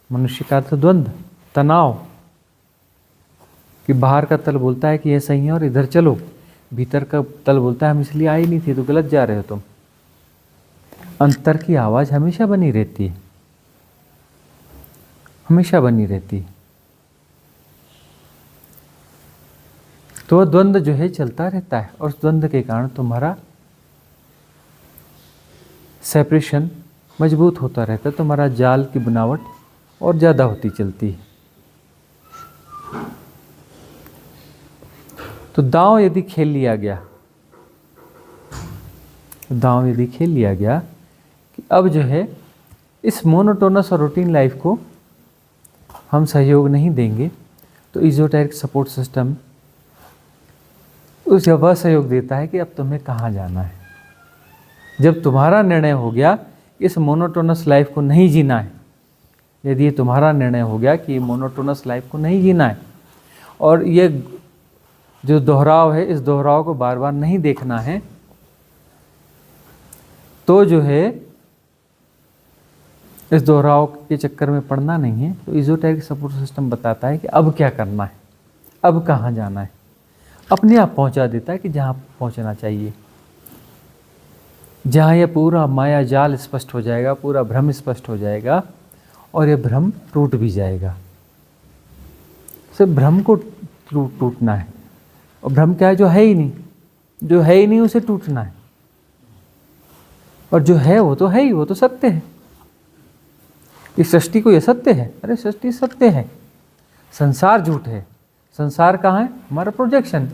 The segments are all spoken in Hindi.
मनुष्य का तो द्वंद्व, तनाव, कि बाहर का तल बोलता है कि ये सही है और इधर चलो, भीतर का तल बोलता है हम इसलिए आए नहीं थे, तो गलत जा रहे हो तुम। अंतर की आवाज हमेशा बनी रहती है, हमेशा बनी रहती है। तो द्वंद्व जो है चलता रहता है, और उस द्वंद्व के कारण तुम्हारा सेपरेशन मजबूत होता रहता है, तुम्हारा जाल की बनावट और ज़्यादा होती चलती है। तो दांव यदि खेल लिया गया, दांव यदि खेल लिया गया कि अब जो है इस मोनोटोनस और रूटीन लाइफ को हम सहयोग नहीं देंगे, तो इजोटेरिक सपोर्ट सिस्टम उस वह सहयोग देता है कि अब तुम्हें कहाँ जाना है। जब तुम्हारा निर्णय हो गया इस मोनोटोनस लाइफ को नहीं जीना है, यदि ये तुम्हारा निर्णय हो गया कि मोनोटोनस लाइफ को नहीं जीना है और ये जो दोहराव है इस दोहराव को बार बार नहीं देखना है, तो जो है इस दोहराव के चक्कर में पड़ना नहीं है, तो इजोटेरिक सपोर्ट सिस्टम बताता है कि अब क्या करना है, अब कहाँ जाना है, अपने आप पहुंचा देता है कि जहाँ पहुंचना चाहिए, जहाँ यह पूरा माया जाल स्पष्ट हो जाएगा, पूरा भ्रम स्पष्ट हो जाएगा और यह भ्रम टूट भी जाएगा। सिर्फ भ्रम को टूटना है, और भ्रम क्या है? जो है ही नहीं, जो है ही नहीं उसे टूटना है, और जो है वो तो है ही, वो तो सत्य है। इस सृष्टि को यह सत्य है, अरे सृष्टि सत्य है, संसार झूठ है। संसार कहाँ है? हमारा प्रोजेक्शन,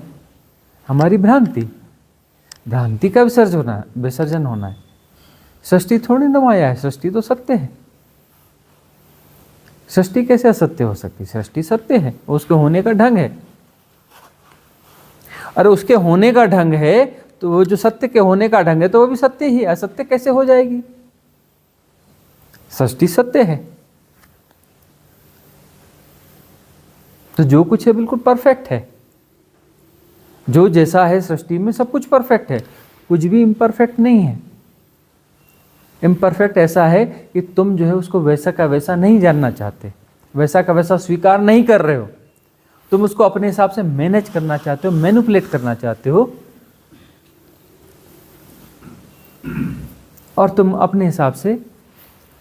हमारी भ्रांति, भ्रांति का विसर्जन होना है। सृष्टि थोड़ी न माया है, सृष्टि तो सत्य है। सृष्टि कैसे असत्य हो सकती? सृष्टि सत्य है, उसके होने का ढंग है। अरे उसके होने का ढंग है तो वो जो सत्य के होने का ढंग है तो वो भी सत्य ही है, असत्य कैसे हो जाएगी? सृष्टि सत्य है, तो जो कुछ है बिल्कुल परफेक्ट है। जो जैसा है सृष्टि में सब कुछ परफेक्ट है, कुछ भी इम्परफेक्ट नहीं है। इम्परफेक्ट ऐसा है कि तुम जो है उसको वैसा का वैसा नहीं जानना चाहते, वैसा का वैसा स्वीकार नहीं कर रहे हो, तुम उसको अपने हिसाब से मैनेज करना चाहते हो, मैनिपुलेट करना चाहते हो, और तुम अपने हिसाब से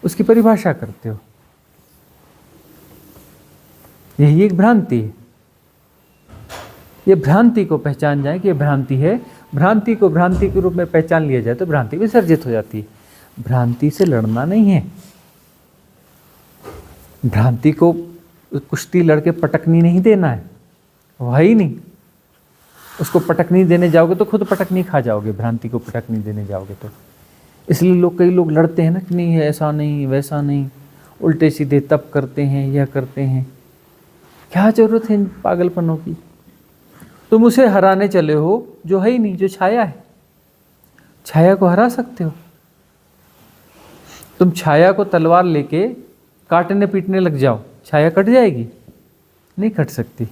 उसकी परिभाषा करते हो। यही एक भ्रांति है। ये भ्रांति को पहचान जाए कि ये भ्रांति है, भ्रांति को भ्रांति के रूप में पहचान लिया जाए तो भ्रांति विसर्जित हो जाती है। भ्रांति से लड़ना नहीं है, भ्रांति को कुश्ती लड़के पटकनी नहीं देना है, वही नहीं। उसको पटकनी देने जाओगे तो खुद पटकनी खा जाओगे, भ्रांति को पटकनी देने जाओगे तो। इसलिए कई लोग लड़ते हैं ना कि नहीं ऐसा नहीं वैसा नहीं, उल्टे सीधे तप करते हैं, यह करते हैं। क्या जरूरत है इन पागलपनों की? तुम उसे हराने चले हो जो है ही नहीं, जो छाया है। छाया को हरा सकते हो? तुम छाया को तलवार लेके काटने पीटने लग जाओ, छाया कट जाएगी? नहीं कट सकती,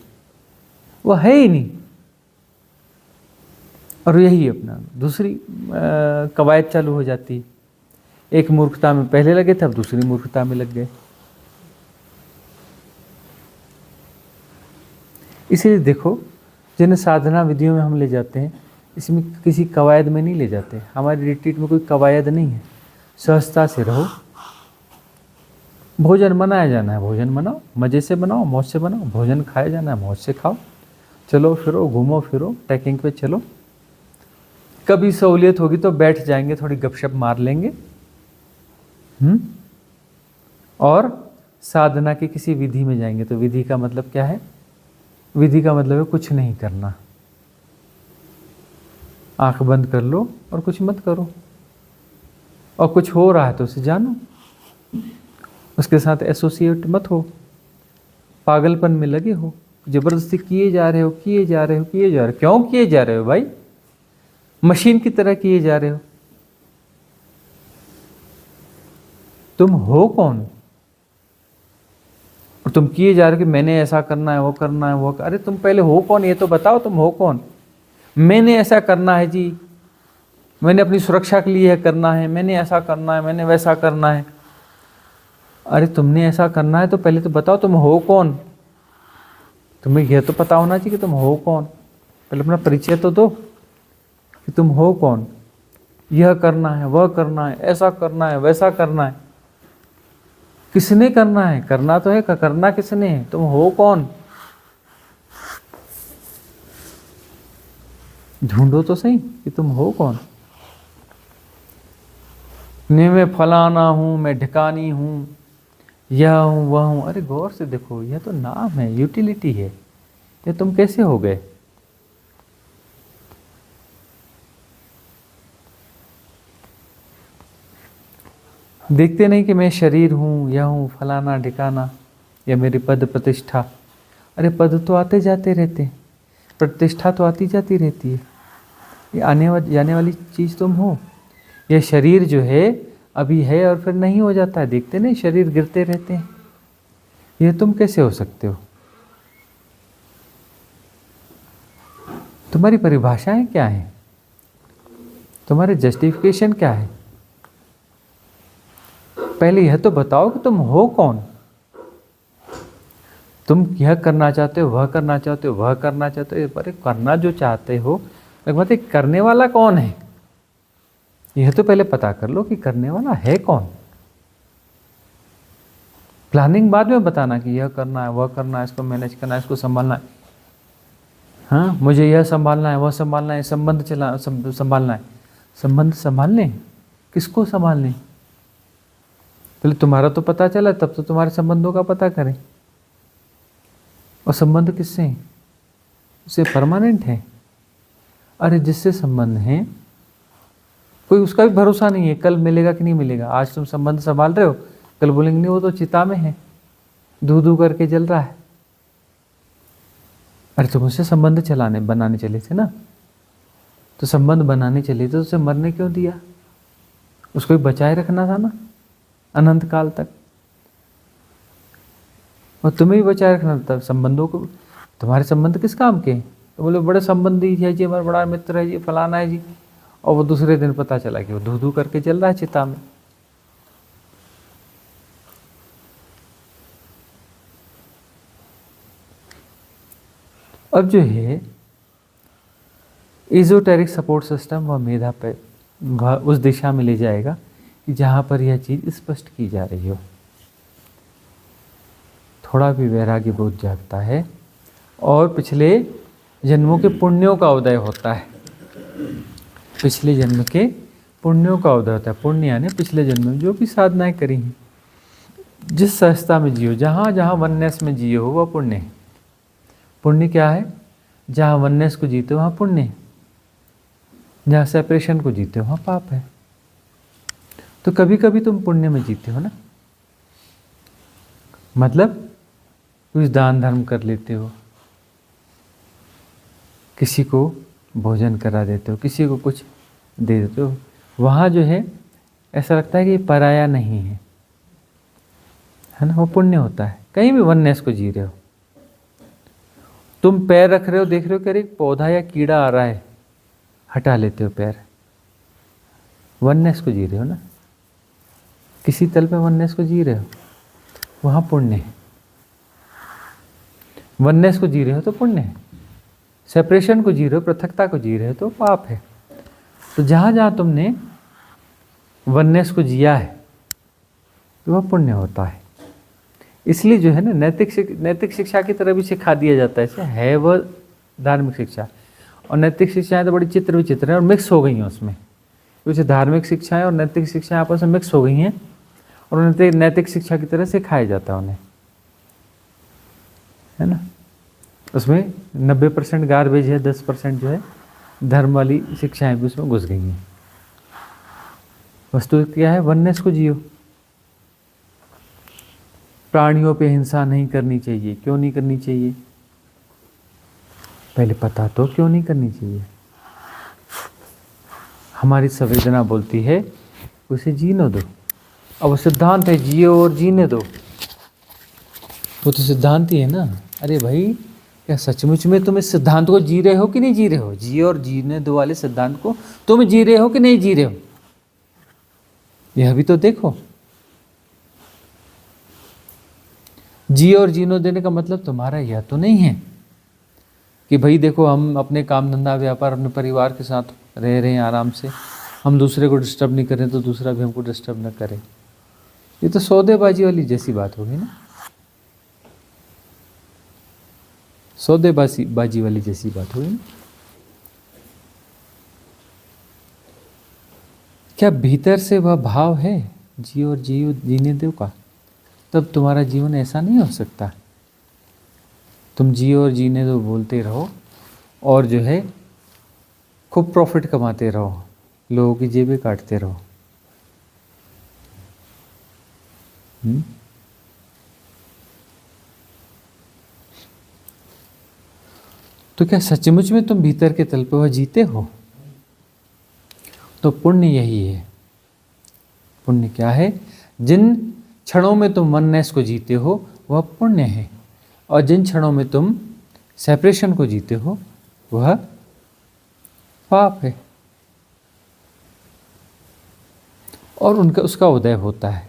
वो है ही नहीं। और यही अपना दूसरी कवायद चालू हो जाती है। एक मूर्खता में पहले लगे थे, अब दूसरी मूर्खता में लग गए। इसीलिए देखो, जिन साधना विधियों में हम ले जाते हैं, इसमें किसी कवायद में नहीं ले जाते। हमारी रिट्रीट में कोई कवायद नहीं है, सहजता से रहो। भोजन बनाया जाना है, भोजन बनाओ, मज़े से बनाओ, मौज से बनाओ। भोजन खाया जाना है, मौज से खाओ। चलो फिरो, घूमो फिरो, ट्रैकिंग पे चलो। कभी सहूलियत होगी तो बैठ जाएंगे, थोड़ी गपशप मार लेंगे। और साधना की किसी विधि में जाएंगे तो विधि का मतलब क्या है? विधि का मतलब है कुछ नहीं करना। आंख बंद कर लो और कुछ मत करो, और कुछ हो रहा है तो उसे जानो, उसके साथ एसोसिएट मत हो, पागलपन में लगे हो, जबरदस्ती किए जा रहे हो, किए जा रहे हो, किए जा रहे हो। क्यों किए जा रहे हो भाई? मशीन की तरह किए जा रहे हो। तुम हो कौन? और तुम किए जा रहे हो कि मैंने ऐसा करना है, वो करना है, वो अरे तुम पहले हो कौन ये तो बताओ, तुम हो कौन? मैंने ऐसा करना है जी, मैंने अपनी सुरक्षा के लिए करना है, मैंने ऐसा करना है, मैंने वैसा करना है। अरे तुमने ऐसा करना है तो पहले तो बताओ तुम हो कौन। तुम्हें यह तो पता होना चाहिए कि तुम हो कौन। पहले अपना परिचय तो दो कि तुम हो कौन। यह करना है, वह करना है, ऐसा करना है, वैसा करना है। किसने करना है? करना तो है, करना किसने है? तुम हो कौन? ढूंढो तो सही कि तुम हो कौन। नहीं मैं फलाना हूं, मैं ढिकानी हूं, यह हूं वह हूं। अरे गौर से देखो, यह तो नाम है, यूटिलिटी है। ये तुम कैसे हो गए? देखते नहीं कि मैं शरीर हूं, यह हूं, फलाना ढिकाना, या मेरी पद प्रतिष्ठा। अरे पद तो आते जाते रहते हैं, प्रतिष्ठा तो आती जाती रहती है। ये आने जाने वाली चीज़ तुम हो। यह शरीर जो है अभी है और फिर नहीं हो जाता है। देखते नहीं शरीर गिरते रहते हैं। ये तुम कैसे हो सकते हो? तुम्हारी परिभाषाएं क्या हैं? तुम्हारे जस्टिफिकेशन क्या है? पहले यह तो बताओ कि तुम हो कौन। तुम यह करना चाहते हो, वह करना चाहते हो, वह करना चाहते हो। अरे करना जो चाहते हो, मतलब करने वाला कौन है? यह तो पहले पता कर लो कि करने वाला है कौन। प्लानिंग बाद में बताना कि यह करना है, वह करना है, इसको मैनेज करना है, इसको संभालना है। हाँ, मुझे यह संभालना है, वह संभालना है, संबंध संभालना है। संबंध संभालने? किसको संभालने? पहले तुम्हारा तो पता चला, तब तो तुम्हारे संबंधों का पता करें। और संबंध किससे हैं? उससे परमानेंट है। अरे जिससे संबंध है, कोई उसका भी भरोसा नहीं है कल मिलेगा कि नहीं मिलेगा। आज तुम संबंध संभाल रहे हो, कल बोलेंगे नहीं वो तो चिता में है, धू धू करके जल रहा है। अरे तुम उससे संबंध बनाने चले थे ना, तो संबंध बनाने चले थे तो उसे मरने क्यों दिया? उसको भी बचाए रखना था ना अनंत काल तक। और तुम्हें भी बचाए रखना था संबंधों को। तुम्हारे संबंध किस काम के? तो बोले बड़े संबंधी है जी, हमारा बड़ा मित्र है जी, फलाना है जी। और वो दूसरे दिन पता चला कि वो धू धू करके जल रहा है चिता में। अब जो है एजोटेरिक सपोर्ट सिस्टम वह मेधा पे वह उस दिशा में ले जाएगा कि जहाँ पर यह चीज़ स्पष्ट की जा रही हो। थोड़ा भी वैराग्य बोध जागता है और पिछले जन्मों के पुण्यों का उदय होता है। पिछले जन्म के पुण्यों का उदय होता है। पुण्य यानी पिछले जन्म में जो भी साधनाएं करी हैं, जिस संस्था में जियो, जहाँ जहाँ वननेस में जिए हो वह पुण्य है। पुण्य क्या है? जहाँ वननेस को जीते हो वहाँ पुण्य है, जहाँ सेपरेशन को जीते हो वहाँ पाप है। तो कभी कभी तुम पुण्य में जीते हो ना, मतलब कुछ दान धर्म कर लेते हो, किसी को भोजन करा देते हो, किसी को कुछ दे देते हो। वहाँ जो है ऐसा लगता है कि पराया नहीं है ना, वो पुण्य होता है। कहीं भी वननेस को जी रहे हो। तुम पैर रख रहे हो, देख रहे हो कि अरे एक पौधा या कीड़ा आ रहा है, हटा लेते हो पैर, वननेस को जी रहे हो ना। किसी तल पे वननेस को जी रहे हो, वहाँ पुण्य है। वननेस को जी रहे हो तो पुण्य है, सेपरेशन को जी रहे हो, पृथकता को जी रहे हो तो पाप है। तो जहाँ जहाँ तुमने वननेस को जिया है तो वह पुण्य होता है। इसलिए जो है ना नैतिक शिक्षा की तरह भी सिखा दिया जाता है। ऐसे है वह धार्मिक शिक्षा, और नैतिक शिक्षाएं तो बड़ी चित्र विचित्र हैं और मिक्स हो गई हैं उसमें। कुछ धार्मिक शिक्षाएं और नैतिक शिक्षाएं आपस में मिक्स हो गई हैं और नैतिक शिक्षा की तरह सिखाया जाता है उन्हें, है ना। उसमें 90% गार्बेज है, 10% जो है धर्म वाली शिक्षाएं भी उसमें घुस गई हैं। वस्तु क्या है? वननेस को जियो। प्राणियों पे हिंसा नहीं करनी चाहिए। क्यों नहीं करनी चाहिए? पहले पता तो क्यों नहीं करनी चाहिए। हमारी संवेदना बोलती है उसे जीने दो। अब वो सिद्धांत है जियो और जीने दो, वो तो सिद्धांत ही है ना। अरे भाई, क्या सचमुच में तुम इस सिद्धांत को जी रहे हो कि नहीं जी रहे हो? जियो और जीने दो वाले सिद्धांत को तुम जी रहे हो कि नहीं जी रहे हो? यह भी तो देखो। जिए और जीनो देने का मतलब तुम्हारा यह तो नहीं है कि भाई देखो हम अपने काम धंधा व्यापार अपने परिवार के साथ रह रहे हैं आराम से, हम दूसरे को डिस्टर्ब नहीं करें तो दूसरा भी हमको डिस्टर्ब न करे। ये तो सौदेबाजी वाली जैसी बात होगी ना, सौदेबाजी वाली जैसी बात होगी ना। क्या भीतर से वह भाव है जियो और जियो जीने दो का? तब तुम्हारा जीवन ऐसा नहीं हो सकता। तुम जियो और जीने दो बोलते रहो और जो है खूब प्रॉफिट कमाते रहो, लोगों की जेबें काटते रहो। तो क्या सचमुच में तुम भीतर के तल पे वह जीते हो? तो पुण्य यही है। पुण्य क्या है? जिन क्षणों में तुम वननेस को जीते हो वह पुण्य है, और जिन क्षणों में तुम सेपरेशन को जीते हो वह पाप है। और उनका उसका उदय होता है,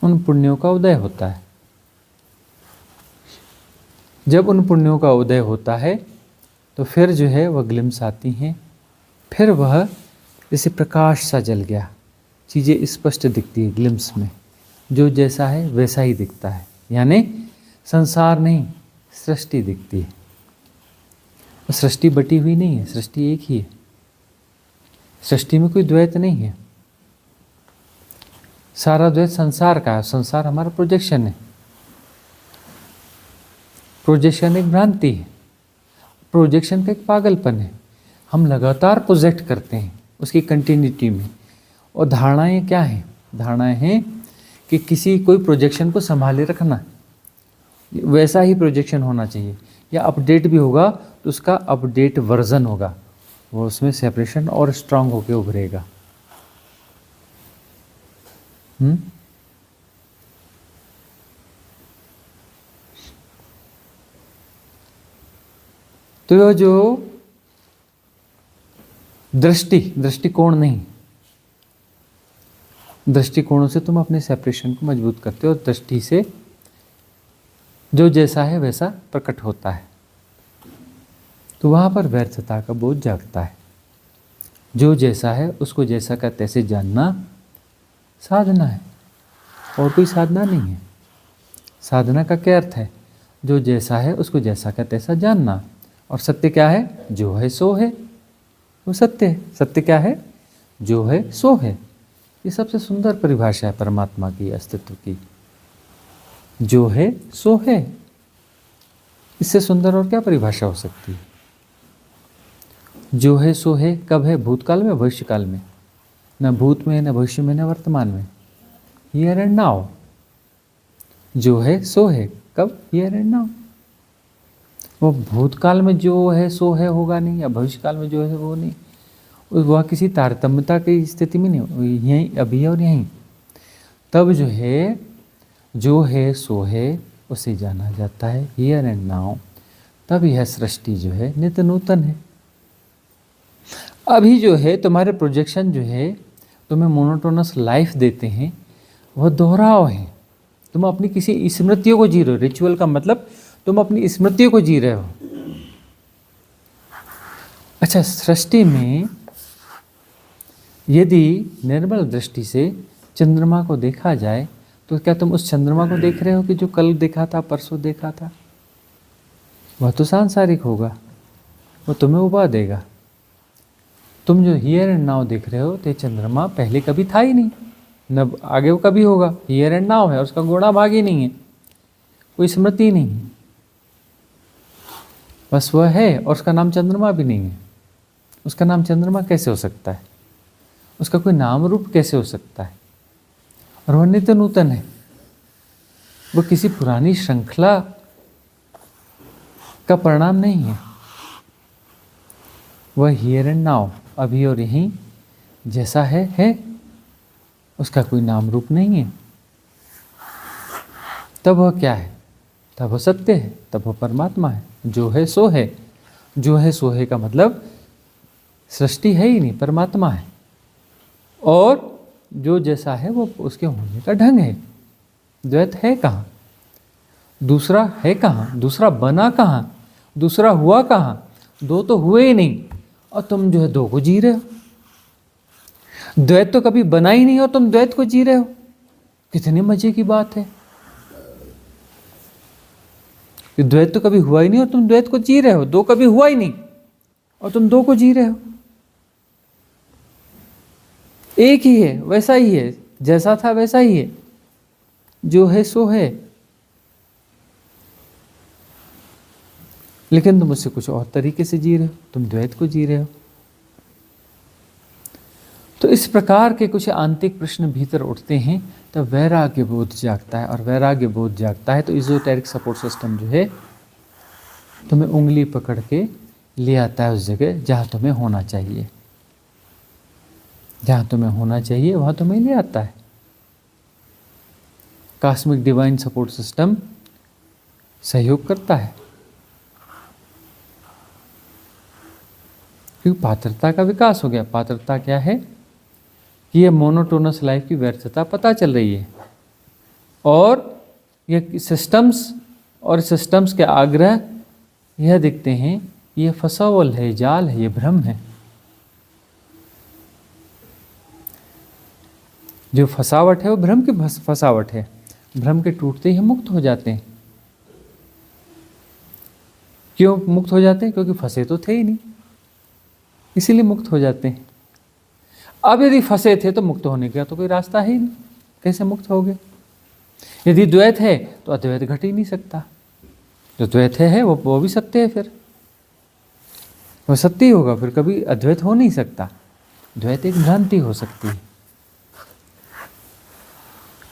उन पुण्यों का उदय होता है। जब उन पुण्यों का उदय होता है तो फिर जो है वह ग्लिम्स आती हैं, फिर वह जैसे प्रकाश सा जल गया, चीज़ें स्पष्ट दिखती है ग्लिम्स में, जो जैसा है वैसा ही दिखता है। यानी संसार नहीं, सृष्टि दिखती है। सृष्टि बटी हुई नहीं है, सृष्टि एक ही है। सृष्टि में कोई द्वैत नहीं है, सारा द्वैत संसार का है। संसार हमारा प्रोजेक्शन है। प्रोजेक्शन एक भ्रांति है, प्रोजेक्शन का एक पागलपन है। हम लगातार प्रोजेक्ट करते हैं उसकी कंटिन्यूटी में। और धारणाएं क्या हैं? धारणाएं हैं कि कोई प्रोजेक्शन को संभाले रखना, वैसा ही प्रोजेक्शन होना चाहिए, या अपडेट भी होगा तो उसका अपडेट वर्जन होगा, वो उसमें सेपरेशन और स्ट्रांग होके उभरेगा। तो यह जो दृष्टिकोण नहीं, दृष्टिकोणों से तुम अपने सेपरेशन को मजबूत करते हो, और दृष्टि से जो जैसा है वैसा प्रकट होता है। तो वहाँ पर व्यर्थता का बोझ जागता है। जो जैसा है उसको जैसा का तैसे जानना साधना है, और कोई साधना नहीं है। साधना का क्या अर्थ है? जो जैसा है उसको जैसा का तैसा जानना। और सत्य क्या है? जो है सो है, वो सत्य है। सत्य क्या है? जो है सो है। ये सबसे सुंदर परिभाषा है परमात्मा की अस्तित्व की। जो है सो है, इससे सुंदर और क्या परिभाषा हो सकती है? जो है सो है कब है? भूतकाल में, भविष्यकाल में? न भूत में, न भविष्य में, न वर्तमान में। Here and now. जो है सो है कब? Here and now. वो भूतकाल में जो है सो है होगा नहीं, या भविष्यकाल में जो है वो नहीं, वह किसी तारतम्यता की स्थिति में नहीं, यहीं अभी और यहीं। तब जो है सो है उसे जाना जाता है हियर एंड नाउ। तब यह सृष्टि जो है नित्य नूतन है। अभी जो है तुम्हारे प्रोजेक्शन जो है तुम्हें मोनोटोनस लाइफ देते हैं, वह दोहराव है। तुम अपनी किसी स्मृतियों को जी रहे हो। रिचुअल का मतलब तुम अपनी स्मृतियों को जी रहे हो। अच्छा, सृष्टि में यदि निर्मल दृष्टि से चंद्रमा को देखा जाए तो क्या तुम उस चंद्रमा को देख रहे हो कि जो कल देखा था, परसों देखा था? वह तो सांसारिक होगा, वो तुम्हें उबा देगा। तुम जो हियर एंड नाउ देख रहे हो तो चंद्रमा पहले कभी था ही नहीं, न आगे वो कभी होगा। हियर एंड नाउ है और उसका गोड़ा भाग ही नहीं है, कोई स्मृति नहीं है, बस वह है। और उसका नाम चंद्रमा भी नहीं है। उसका नाम चंद्रमा कैसे हो सकता है? उसका कोई नाम रूप कैसे हो सकता है? और वह नित्य नूतन है। वो किसी पुरानी श्रृंखला का परिणाम नहीं है। वह हियर एंड नाउ, अभी और यहीं जैसा है। उसका कोई नाम रूप नहीं है। तब वह क्या है? तब वह सत्य है, तब वह परमात्मा है। जो है सो है। जो है सो है का मतलब सृष्टि है ही नहीं, परमात्मा है। और जो जैसा है वो उसके होने का ढंग है। द्वैत है कहाँ? दूसरा है कहाँ, दूसरा बना कहाँ, दूसरा हुआ कहाँ, दो तो हुए ही नहीं, और तुम जो है दो को जी रहे हो। द्वैत तो कभी बना ही नहीं हो, तुम द्वैत को जी रहे हो। कितने मजे की बात है। द्वैत तो कभी हुआ ही नहीं और तुम द्वैत को जी रहे हो। दो कभी हुआ ही नहीं और तुम दो को जी रहे हो। एक ही है, वैसा ही है, जैसा था वैसा ही है, जो है सो है, लेकिन तुम उससे कुछ और तरीके से जी रहे हो, तुम द्वैत को जी रहे हो। तो इस प्रकार के कुछ आंतरिक प्रश्न भीतर उठते हैं, तब वैराग्य बोध जागता है, और वैराग्य बोध जागता है तो इजोटेरिक सपोर्ट सिस्टम जो है तुम्हें उंगली पकड़ के ले आता है उस जगह जहाँ तुम्हें होना चाहिए। जहाँ तुम्हें होना चाहिए वहाँ तुम्हें ले आता है। कॉस्मिक डिवाइन सपोर्ट सिस्टम सहयोग करता है, क्योंकि पात्रता का विकास हो गया। पात्रता क्या है कि ये मोनोटोनस लाइफ की व्यर्थता पता चल रही है, और ये सिस्टम्स के आग्रह यह दिखते हैं कि ये फसावल है, जाल है, ये भ्रम है। जो फसावट है वो भ्रम की फसावट है। भ्रम के टूटते ही हम मुक्त हो जाते हैं। क्यों मुक्त हो जाते हैं? क्योंकि फंसे तो थे ही नहीं, इसीलिए मुक्त हो जाते हैं। अब यदि फंसे थे तो मुक्त होने का तो कोई रास्ता ही नहीं, कैसे मुक्त होगे? यदि द्वैत है तो अद्वैत घट ही नहीं सकता। जो द्वैत है वो भी सत्य है, फिर वो सत्य ही होगा, फिर कभी अद्वैत हो नहीं सकता। द्वैत एक भ्रांति हो सकती है,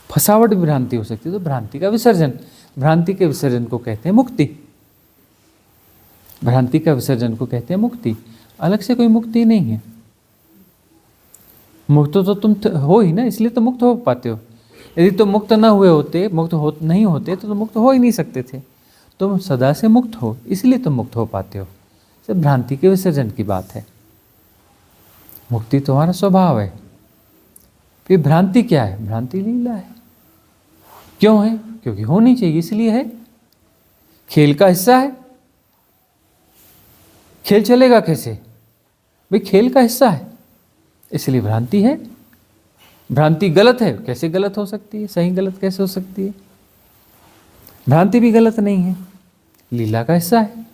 फसावट भी भ्रांति हो सकती है। तो भ्रांति का विसर्जन, भ्रांति के विसर्जन को कहते हैं मुक्ति। भ्रांति का विसर्जन को कहते हैं मुक्ति। अलग से कोई मुक्ति नहीं है। मुक्त तो तुम हो ही ना, इसलिए तो मुक्त हो पाते हो। यदि तुम मुक्त ना हुए होते, नहीं होते तो तुम मुक्त हो ही नहीं सकते थे। तुम सदा से मुक्त हो, इसलिए तुम मुक्त हो पाते हो। सिर्फ भ्रांति के विसर्जन की बात है। मुक्ति तुम्हारा स्वभाव है। फिर भ्रांति क्या है? भ्रांति लीला है। क्यों है? क्योंकि होनी चाहिए, इसलिए है। खेल का हिस्सा है। खेल चलेगा कैसे भाई? खेल का हिस्सा है, इसलिए भ्रांति है। भ्रांति गलत है, कैसे गलत हो सकती है? सही गलत कैसे हो सकती है? भ्रांति भी गलत नहीं है, लीला का हिस्सा है।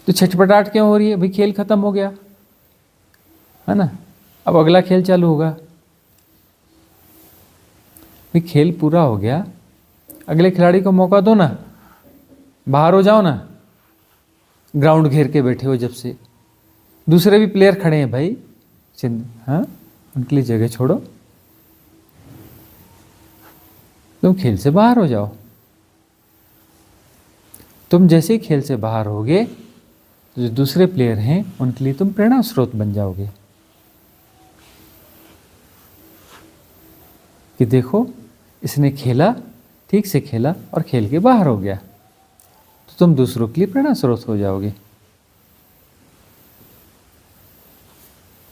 तो छटपटाहट क्यों हो रही है भाई? खेल खत्म हो गया है ना, अब अगला खेल चालू होगा। भाई खेल पूरा हो गया, अगले खिलाड़ी को मौका दो ना, बाहर हो जाओ ना। ग्राउंड घेर के बैठे हो जब से, दूसरे भी प्लेयर खड़े हैं भाई, हाँ, उनके लिए जगह छोड़ो। तुम खेल से बाहर हो जाओ। तुम जैसे ही खेल से बाहर होगे तो जो दूसरे प्लेयर हैं उनके लिए तुम प्रेरणा स्रोत बन जाओगे कि देखो इसने खेला, ठीक से खेला और खेल के बाहर हो गया, तो तुम दूसरों के लिए प्रेरणा स्रोत हो जाओगे।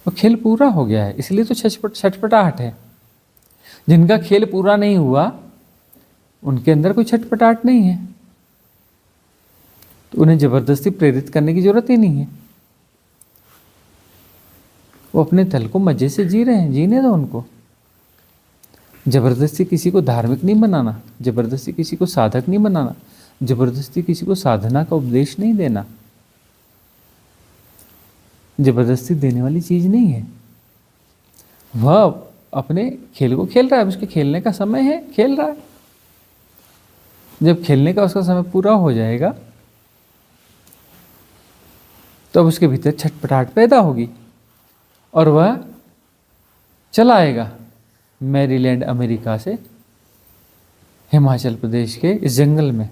और खेल पूरा हो गया है, इसलिए तो छटपटाहट है। जिनका खेल पूरा नहीं हुआ उनके अंदर कोई छटपटाहट नहीं है, तो उन्हें जबरदस्ती प्रेरित करने की जरूरत ही नहीं है। वो अपने तल को मजे से जी रहे हैं, जीने दो उनको। जबरदस्ती किसी को धार्मिक नहीं बनाना, जबरदस्ती किसी को साधक नहीं बनाना, जबरदस्ती किसी को साधना का उपदेश नहीं देना। जबरदस्ती देने वाली चीज नहीं है। वह अपने खेल को खेल रहा है, उसके खेलने का समय है, खेल रहा है। जब खेलने का उसका समय पूरा हो जाएगा तो अब उसके भीतर छटपटाहट पैदा होगी और वह चला आएगा मैरीलैंड अमेरिका से हिमाचल प्रदेश के इस जंगल में,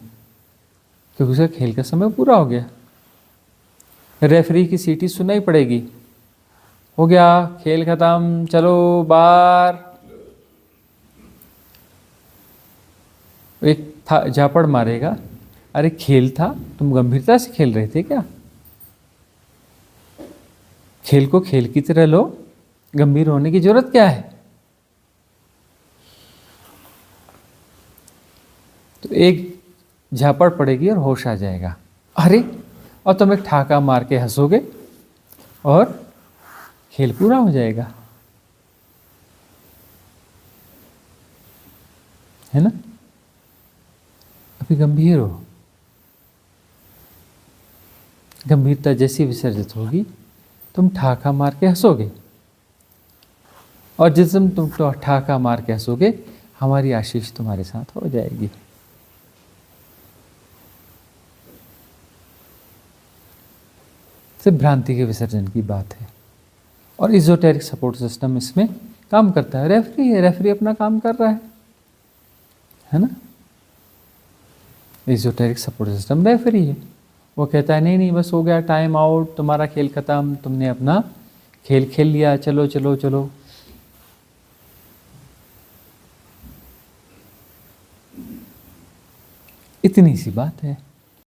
क्योंकि उसका खेल का समय पूरा हो गया। रेफरी की सीटी सुनाई पड़ेगी, हो गया खेल खत्म, चलो बाहर। एक था झापड़ मारेगा, अरे खेल था, तुम गंभीरता से खेल रहे थे क्या? खेल को खेल की तरह लो, गंभीर होने की जरूरत क्या है? तो एक झापड़ पड़ेगी और होश आ जाएगा, अरे, और तुम एक ठाका मार के हंसोगे और खेल पूरा हो जाएगा, है ना। अभी गंभीर हो, गंभीरता जैसी विसर्जित होगी तुम ठाका मार के हंसोगे, और जिस दिन तुम ठाका मार के हंसोगे हमारी आशीष तुम्हारे साथ हो जाएगी। सिर्फ भ्रांति के विसर्जन की बात है, और इजोटेरिक सपोर्ट सिस्टम इसमें काम करता है। रेफरी है, रेफरी अपना काम कर रहा है ना। इजोटेरिक सपोर्ट सिस्टम रेफरी है, वो कहता है नहीं नहीं बस हो गया, टाइम आउट, तुम्हारा खेल खत्म, तुमने अपना खेल खेल लिया, चलो चलो चलो। इतनी सी बात है।